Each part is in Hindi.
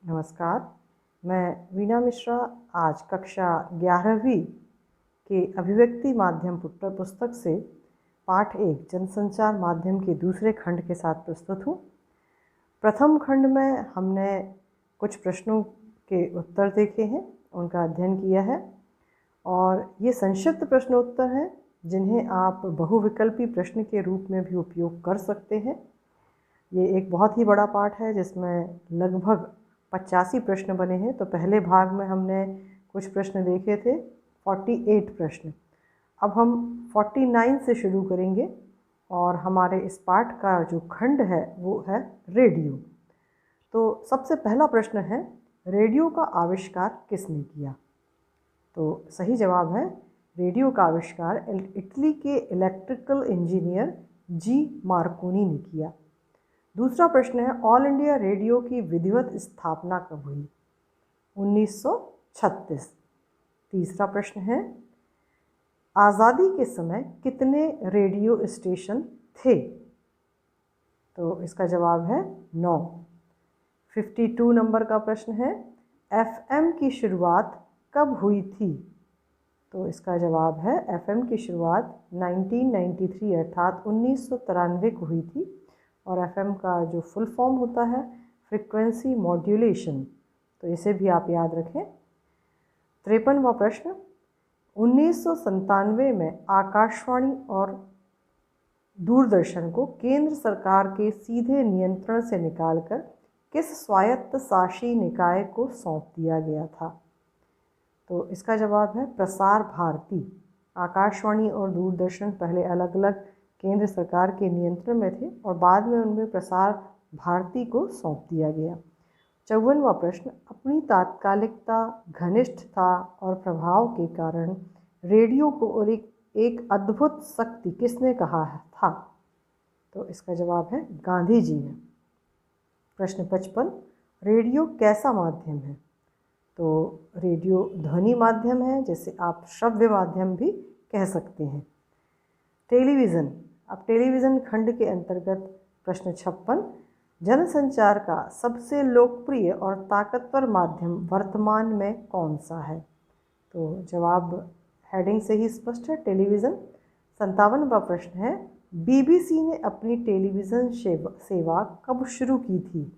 नमस्कार, मैं वीणा मिश्रा आज कक्षा 11वीं के अभिव्यक्ति माध्यम पुस्तक से पाठ 1 जनसंचार माध्यम के दूसरे खंड के साथ प्रस्तुत हूँ। प्रथम खंड में हमने कुछ प्रश्नों के उत्तर देखे हैं, उनका अध्ययन किया है और ये संक्षिप्त प्रश्नोत्तर हैं जिन्हें आप बहुविकल्पी प्रश्न के रूप में भी उपयोग कर सकते हैं। ये एक बहुत ही बड़ा पाठ है जिसमें लगभग 85 प्रश्न बने हैं। तो पहले भाग में हमने कुछ प्रश्न देखे थे, 48 प्रश्न। अब हम 49 से शुरू करेंगे और हमारे इस पाठ का जो खंड है वो है रेडियो। तो सबसे पहला प्रश्न है, रेडियो का आविष्कार किसने किया? तो सही जवाब है, रेडियो का आविष्कार इटली के इलेक्ट्रिकल इंजीनियर जी मार्कोनी ने किया। दूसरा प्रश्न है, ऑल इंडिया रेडियो की विधिवत स्थापना कब हुई? 1936। तीसरा प्रश्न है, आज़ादी के समय कितने रेडियो स्टेशन थे? तो इसका जवाब है 9। 52 नंबर का प्रश्न है, एफएम की शुरुआत कब हुई थी? तो इसका जवाब है, एफएम की शुरुआत 1993 अर्थात 1993 को हुई थी और एफएम का जो फुल फॉर्म होता है फ्रीक्वेंसी मॉड्यूलेशन, तो इसे भी आप याद रखें। 53वां प्रश्न, 1997 में आकाशवाणी और दूरदर्शन को केंद्र सरकार के सीधे नियंत्रण से निकालकर किस स्वायत्त शासी निकाय को सौंप दिया गया था? तो इसका जवाब है प्रसार भारती। आकाशवाणी और दूरदर्शन पहले अलग अलग केंद्र सरकार के नियंत्रण में थे और बाद में उनमें प्रसार भारती को सौंप दिया गया। 54वां प्रश्न, अपनी तात्कालिकता, घनिष्ठता और प्रभाव के कारण रेडियो को एक अद्भुत शक्ति किसने कहा था? तो इसका जवाब है गांधी जी ने। प्रश्न 55, रेडियो कैसा माध्यम है? तो रेडियो ध्वनि माध्यम है, जिसे आप श्रव्य माध्यम भी कह सकते हैं। टेलीविज़न, अब टेलीविज़न खंड के अंतर्गत प्रश्न 56, जनसंचार का सबसे लोकप्रिय और ताकतवर माध्यम वर्तमान में कौन सा है? तो जवाब हेडिंग से ही स्पष्ट है, टेलीविज़न। 57वां प्रश्न है, बीबीसी ने अपनी टेलीविज़न सेवा कब शुरू की थी?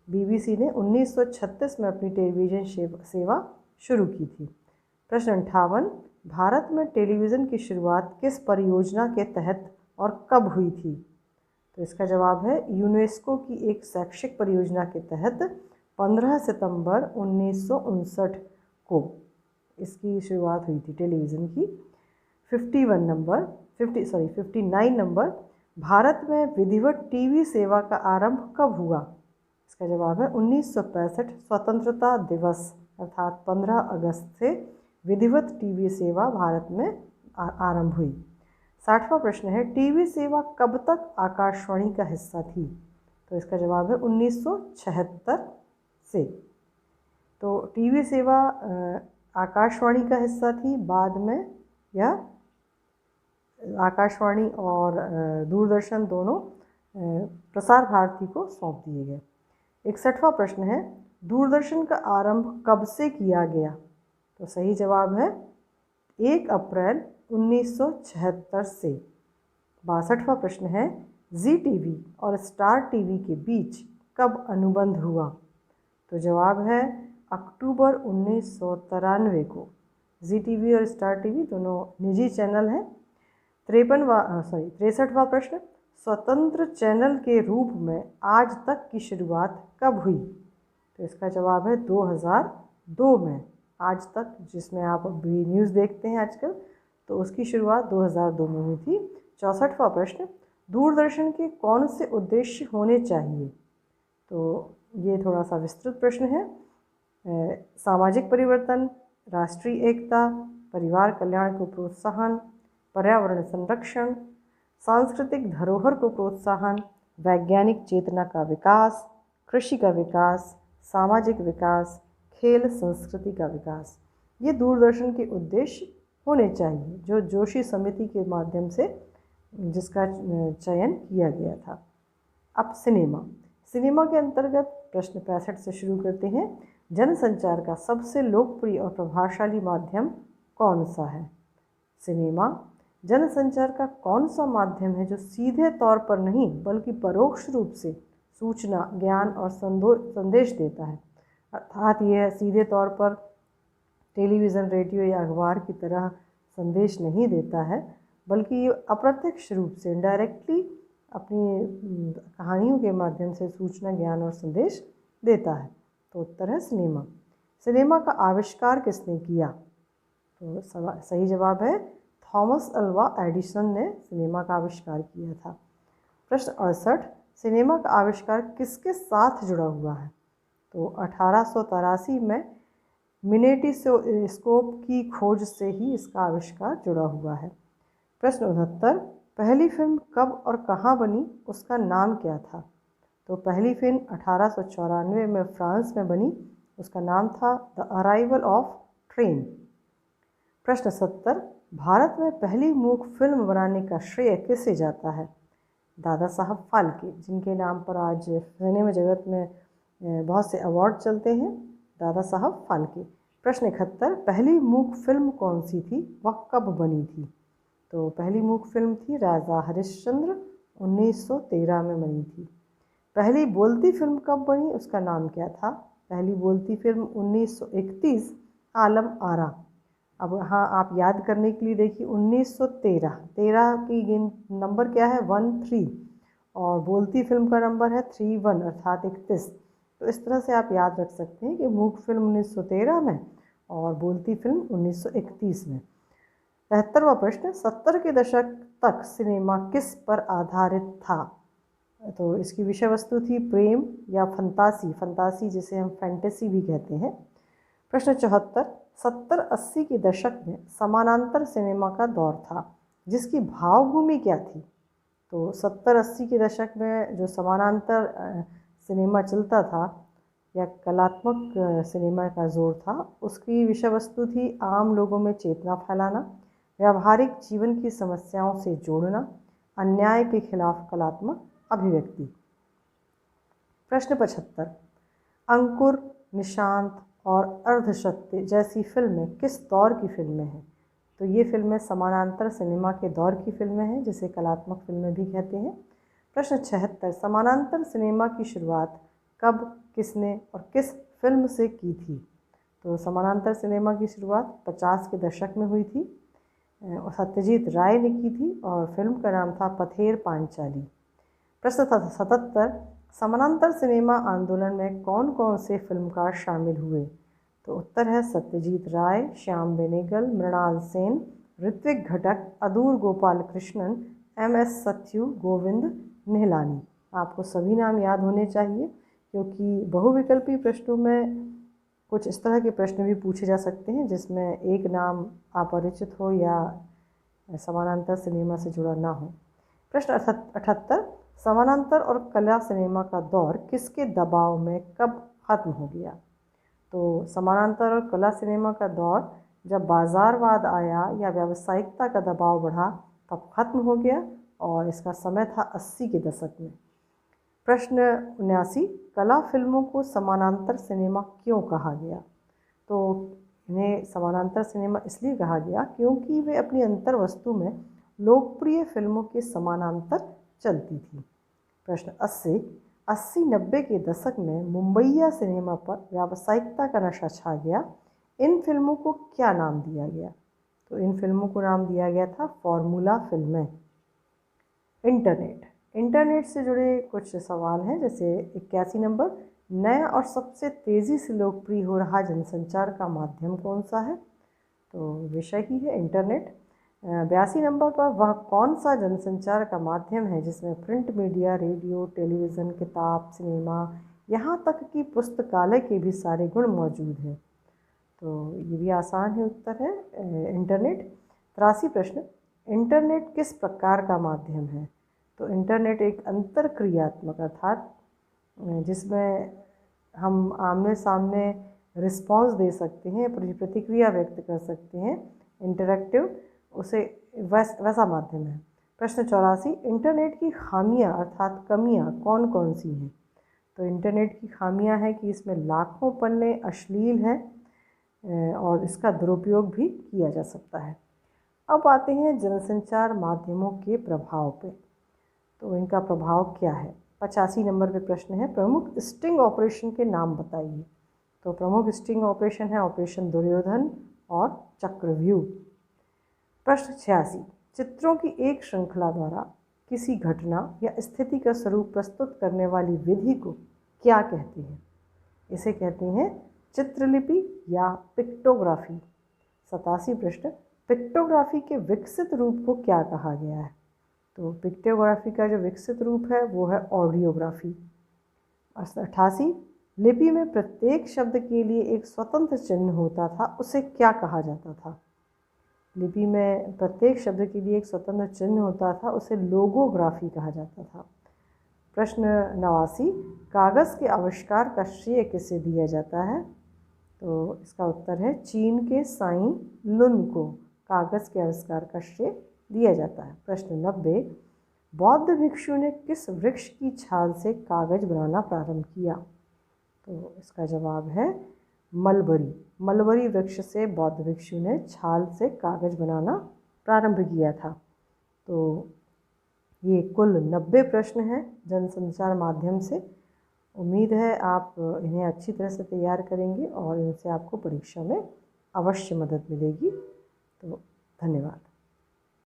बीबीसी ने 1936 में अपनी टेलीविज़न सेवा शुरू की थी। प्रश्न 58, भारत में टेलीविज़न की शुरुआत किस परियोजना के तहत और कब हुई थी? तो इसका जवाब है यूनेस्को की एक शैक्षिक परियोजना के तहत 15 सितंबर 1959 को इसकी शुरुआत हुई थी टेलीविज़न की। 59 नंबर, भारत में विधिवत टीवी सेवा का आरंभ कब हुआ? इसका जवाब है 1965 स्वतंत्रता दिवस अर्थात 15 अगस्त से विधिवत टीवी सेवा भारत में आरंभ हुई। 60वां प्रश्न है, टीवी सेवा कब तक आकाशवाणी का हिस्सा थी? तो इसका जवाब है 1976 से। तो टीवी सेवा आकाशवाणी का हिस्सा थी, बाद में यह आकाशवाणी और दूरदर्शन दोनों प्रसार भारती को सौंप दिए गए। 61वां प्रश्न है, दूरदर्शन का आरंभ कब से किया गया? तो सही जवाब है 1 अप्रैल 1976 से। 62वां प्रश्न है, जी टीवी और स्टार टीवी के बीच कब अनुबंध हुआ? तो जवाब है अक्टूबर 1993 को। जी टीवी और स्टार टीवी दोनों निजी चैनल हैं। 63वां प्रश्न, स्वतंत्र चैनल के रूप में आज तक की शुरुआत कब हुई? तो इसका जवाब है 2002 में। आज तक, जिसमें आप अभी न्यूज़ देखते हैं आजकल, तो उसकी शुरुआत 2002 में हुई थी। 64वां प्रश्न, दूरदर्शन के कौन से उद्देश्य होने चाहिए? तो ये थोड़ा सा विस्तृत प्रश्न है। सामाजिक परिवर्तन, राष्ट्रीय एकता, परिवार कल्याण को प्रोत्साहन, पर्यावरण संरक्षण, सांस्कृतिक धरोहर को प्रोत्साहन, वैज्ञानिक चेतना का विकास, कृषि का विकास, सामाजिक विकास, खेल संस्कृति का विकास। ये दूरदर्शन के उद्देश्य होने चाहिए, जो जोशी समिति के माध्यम से जिसका चयन किया गया था। अब सिनेमा के अंतर्गत प्रश्न 65 से शुरू करते हैं। जनसंचार का सबसे लोकप्रिय और प्रभावशाली माध्यम कौन सा है? सिनेमा। जनसंचार का कौन सा माध्यम है जो सीधे तौर पर नहीं बल्कि परोक्ष रूप से सूचना, ज्ञान और संदेश देता है? अर्थात यह सीधे तौर पर टेलीविज़न, रेडियो या अखबार की तरह संदेश नहीं देता है, बल्कि ये अप्रत्यक्ष रूप से इनडायरेक्टली अपनी कहानियों के माध्यम से सूचना, ज्ञान और संदेश देता है। तो उत्तर है सिनेमा। सिनेमा का आविष्कार किसने किया? तो सही जवाब है थॉमस अल्वा एडिसन ने सिनेमा का आविष्कार किया था। प्रश्न 68, सिनेमा का आविष्कार किसके साथ जुड़ा हुआ है? तो 1883 में मिनेटिस्कोप की खोज से ही इसका आविष्कार जुड़ा हुआ है। प्रश्न 69, पहली फिल्म कब और कहाँ बनी, उसका नाम क्या था? तो पहली फिल्म 1894 में फ्रांस में बनी, उसका नाम था द अराइवल ऑफ ट्रेन। प्रश्न 70, भारत में पहली मूक फिल्म बनाने का श्रेय किसे जाता है? दादा साहब फाल्के, जिनके नाम पर आज सिनेमा जगत में बहुत से अवार्ड चलते हैं, दादा साहब फाल्के। प्रश्न 71, पहली मूक फिल्म कौन सी थी, वह कब बनी थी? तो पहली मूक फिल्म थी राजा हरिश्चंद्र, 1913 में बनी थी। पहली बोलती फिल्म कब बनी, उसका नाम क्या था? पहली बोलती फिल्म 1931, आलम आरा। अब हाँ, आप याद करने के लिए देखिए 1913, 13 की नंबर क्या है 13, और बोलती फिल्म का नंबर है 31 अर्थात 31। तो इस तरह से आप याद रख सकते हैं कि मूक फिल्म 1913 में और बोलती फिल्म 1931 में। 73वां प्रश्न, 70 के दशक तक सिनेमा किस पर आधारित था? तो इसकी विषय वस्तु थी प्रेम या फंतासी जिसे हम फैंटेसी भी कहते हैं। प्रश्न 74, 70-80 के दशक में समानांतर सिनेमा का दौर था, जिसकी भावभूमि क्या थी? तो 70-80 के दशक में जो समानांतर सिनेमा चलता था या कलात्मक सिनेमा का जोर था, उसकी विषय वस्तु थी आम लोगों में चेतना फैलाना, व्यावहारिक जीवन की समस्याओं से जोड़ना, अन्याय के खिलाफ कलात्मक अभिव्यक्ति। प्रश्न 75, अंकुर, निशांत और अर्धसत्य जैसी फिल्में किस दौर की फिल्में हैं? तो ये फिल्में समानांतर सिनेमा के दौर की फिल्में हैं, जिसे कलात्मक फिल्में भी कहते हैं। प्रश्न 76, समानांतर सिनेमा की शुरुआत कब, किसने और किस फिल्म से की थी? तो समानांतर सिनेमा की शुरुआत 50 के दशक में हुई थी, सत्यजीत राय ने की थी और फिल्म का नाम था पथेर पांचाली। प्रश्न 77, समानांतर सिनेमा आंदोलन में कौन कौन से फिल्मकार शामिल हुए? तो उत्तर है सत्यजीत राय, श्याम बेनेगल, मृणाल सेन, ऋत्विक घटक, अदूर गोपाल कृष्णन, MS सत्यु, गोविंद निहलानी। आपको सभी नाम याद होने चाहिए, क्योंकि बहुविकल्पी प्रश्नों में कुछ इस तरह के प्रश्न भी पूछे जा सकते हैं जिसमें एक नाम अपरिचित हो या समानांतर सिनेमा से जुड़ा ना हो। प्रश्न 78, समानांतर और कला सिनेमा का दौर किसके दबाव में कब खत्म हो गया? तो समानांतर और कला सिनेमा का दौर जब बाजारवाद आया या व्यावसायिकता का दबाव बढ़ा तब खत्म हो गया, और इसका समय था 80 के दशक में। प्रश्न 79, कला फिल्मों को समानांतर सिनेमा क्यों कहा गया? तो इन्हें समानांतर सिनेमा इसलिए कहा गया क्योंकि वे अपनी अंतर वस्तु में लोकप्रिय फिल्मों के समानांतर चलती थी। प्रश्न 80-90 के दशक में मुंबईया सिनेमा पर व्यावसायिकता का नशा छा गया। इन फिल्मों को क्या नाम दिया गया? तो इन फिल्मों को नाम दिया गया था फॉर्मूला फिल्में। इंटरनेट से जुड़े कुछ सवाल हैं, जैसे 81 नंबर, नया और सबसे तेज़ी से लोकप्रिय हो रहा जनसंचार का माध्यम कौन सा है? तो विषय ही है इंटरनेट। 82 नंबर पर, वह कौन सा जनसंचार का माध्यम है जिसमें प्रिंट मीडिया, रेडियो, टेलीविज़न, किताब, सिनेमा, यहाँ तक कि पुस्तकालय के भी सारे गुण मौजूद हैं? तो ये भी आसान है, उत्तर है इंटरनेट। 83 प्रश्न, इंटरनेट किस प्रकार का माध्यम है? तो इंटरनेट एक अंतरक्रियात्मक अर्थात जिसमें हम आमने सामने रिस्पॉन्स दे सकते हैं, प्रतिक्रिया व्यक्त कर सकते हैं, इंटरैक्टिव, उसे वैसा माध्यम है। प्रश्न 84, इंटरनेट की खामियां अर्थात कमियां कौन कौन सी हैं? तो इंटरनेट की खामियां हैं कि इसमें लाखों पन्ने अश्लील हैं और इसका दुरुपयोग भी किया जा सकता है। अब आते हैं जनसंचार माध्यमों के प्रभाव पे। तो इनका प्रभाव क्या है? 85 नंबर पे प्रश्न है, प्रमुख स्टिंग ऑपरेशन के नाम बताइए। तो प्रमुख स्टिंग ऑपरेशन है ऑपरेशन दुर्योधन और चक्रव्यूह। प्रश्न 86, चित्रों की एक श्रृंखला द्वारा किसी घटना या स्थिति का स्वरूप प्रस्तुत करने वाली विधि को क्या कहते हैं? इसे कहते हैं चित्रलिपि या पिक्टोग्राफी। 87 प्रश्न, पिक्टोग्राफी के विकसित रूप को क्या कहा गया है? तो पिक्टोग्राफी का जो विकसित रूप है वो है ऑडियोग्राफी। 88, लिपि में प्रत्येक शब्द के लिए एक स्वतंत्र चिन्ह होता था, उसे क्या कहा जाता था? लिपि में प्रत्येक शब्द के लिए एक स्वतंत्र चिन्ह होता था, उसे लोगोग्राफी कहा जाता था। प्रश्न 89, कागज़ के आविष्कार का श्रेय किसे दिया जाता है? तो इसका उत्तर है चीन के साई लुन को कागज़ के आविष्कार का श्रेय दिया जाता है। प्रश्न 90, बौद्ध भिक्षु ने किस वृक्ष की छाल से कागज़ बनाना प्रारंभ किया? तो इसका जवाब है मलबरी। मलबरी वृक्ष से बौद्ध भिक्षु ने छाल से कागज़ बनाना प्रारंभ किया था। तो ये कुल 90 प्रश्न हैं जनसंचार माध्यम से। उम्मीद है आप इन्हें अच्छी तरह से तैयार करेंगे और इनसे आपको परीक्षा में अवश्य मदद मिलेगी। तो धन्यवाद।